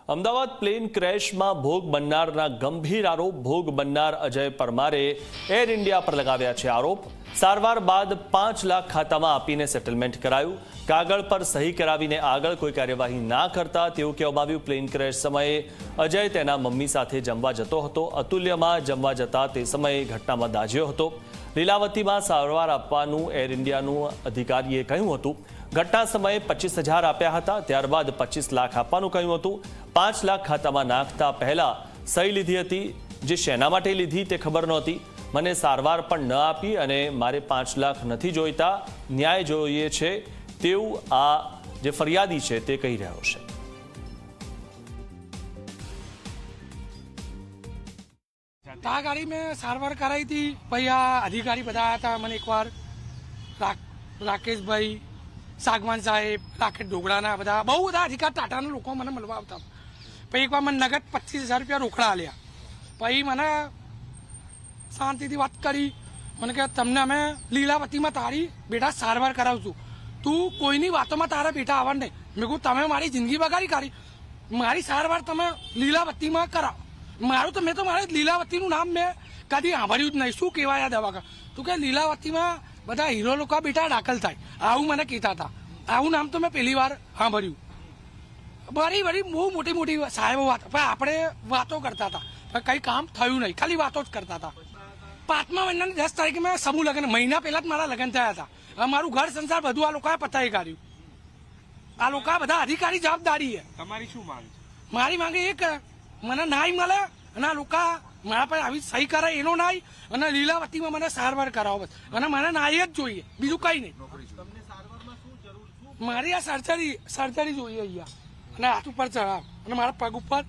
Ahmedabad plane ક્રેશમાં ભોગ બનનારના ગંભીર આરોપ ભોગ બનનાર અજય પરમારે એર ઇન્ડિયા પર લગાવ્યા છે આરોપ। સારવાર બાદ 5 લાખ ખાતામાં આપીને સેટલમેન્ટ કરાયું। કાગળ પર સહી કરાવીને આગળ કોઈ કાર્યવાહી ના કરતા તેવું કહેવામાં આવ્યું। પ્લેન ક્રેશ સમયે અજય તેના મમ્મી સાથે જમવા જતો હતો। અતુલ્યમાં જમવા જતા તે સમયે ઘટનામાં દાઝ્યો હતો। લીલાવતીમાં સારવાર આપવાનું એર ઇન્ડિયાનું અધિકારીએ કહ્યું હતું। ઘટના સમયે 25,000 આપ્યા હતા, ત્યારબાદ 25 લાખ આપવાનું કહ્યું હતું। 5 લાખ ખાતામાં નાખતા પહેલા સહી લીધી હતી, જે શેના માટે લીધી તે ખબર નહોતી। મને સારવાર પણ ન આપી અને મારે 5 લાખ નથી જોઈતા, ન્યાય જોઈએ છે તેવું આ જે ફરિયાદી છે તે કહી રહ્યો છે। આ ગાડી મેં સારવાર કરાવી હતી। ભાઈ આ અધિકારી બધા આવ્યા હતા। મને એકવાર રાકેશભાઈ, સાગવાન સાહેબ, રાકેશ ડોગરાના બધા બહુ બધા અધિકાર ટાટાના લોકો મને મળવા આવતા। પછી એકવાર મને નગદ 25,000 રૂપિયા રોકડા આલ્યા। પછી મને શાંતિથી વાત કરી, મને કે તમને અમે લીલાવતીમાં તારી બેટા સારવાર કરાવશું, તું કોઈની વાતોમાં તારા બેટા આવવા નહીં। મેં કહું તમે મારી જિંદગી બગાડી કાઢી, મારી સારવાર તમે લીલાવતીમાં કરાવો। મારું તો મેં તો મારે લીલાવતીનું નામ મેં કદી સાંભળ્યું જ નહીં। શું કહેવાય આ દવાખાનું? તું કે લીલાવતીમાં બધા હીરો લોકો બેટા દાખલ થાય, આવું મને કહેતા હતા। આવું નામ તો મેં પહેલી વાર સાંભળ્યું। બરી બહુ મોટી મોટી સાહેબો વાત, પણ આપણે વાતો કરતા હતા, પણ કંઈ કામ થયું નહીં, ખાલી વાતો જ કરતા હતા। 5મા મહિનાની 10 તારીખે મેં સમૂહ લગ્ન, મહિના પહેલા જ મારા લગ્ન થયા હતા। મારું ઘર સંસાર બધું આ લોકોએ પતાવી કાઢ્યું। આ લોકો બધા અધિકારી જવાબદારી છે। તમારી શું માંગ છે? મારી માંગ એક, મને ન્યાય મળે અને આ લોકો મારા પાસે આવી સહી કરે એનો ન્યાય, અને લીલાવતીમાં મને સારવાર કરાવો બસ, અને મને ન્યાય જ જોઈએ, બીજું કઈ નહીં। મારી આ સર્જરી જોઈએ અહીંયા, અને હાથ ઉપર ચડાવ, અને મારા પગ ઉપર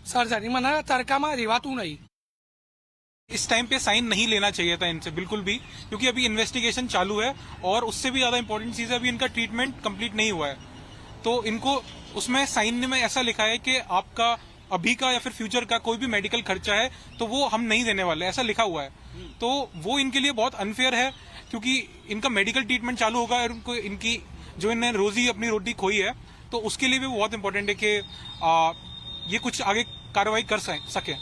सर्जरी। મને તડકામાં રહેવાતું નહીં। इस टाइम पे साइन नहीं लेना चाहिए था इनसे बिल्कुल भी, क्योंकि अभी इन्वेस्टिगेशन चालू है और उससे भी ज्यादा इंपॉर्टेंट चीज है अभी इनका ट्रीटमेंट कंप्लीट नहीं हुआ है। तो इनको उसमें साइन में ऐसा लिखा है कि आपका अभी का या फिर फ्यूचर का कोई भी मेडिकल खर्चा है तो वो हम नहीं देने वाले, ऐसा लिखा हुआ है। तो वो इनके लिए बहुत अनफेयर है, क्योंकि इनका मेडिकल ट्रीटमेंट चालू होगा और उनको इनकी जो इन्हें रोजी अपनी रोटी खोई है, तो उसके लिए भी बहुत इंपॉर्टेंट है कि ये कुछ आगे कार्रवाई कर सके।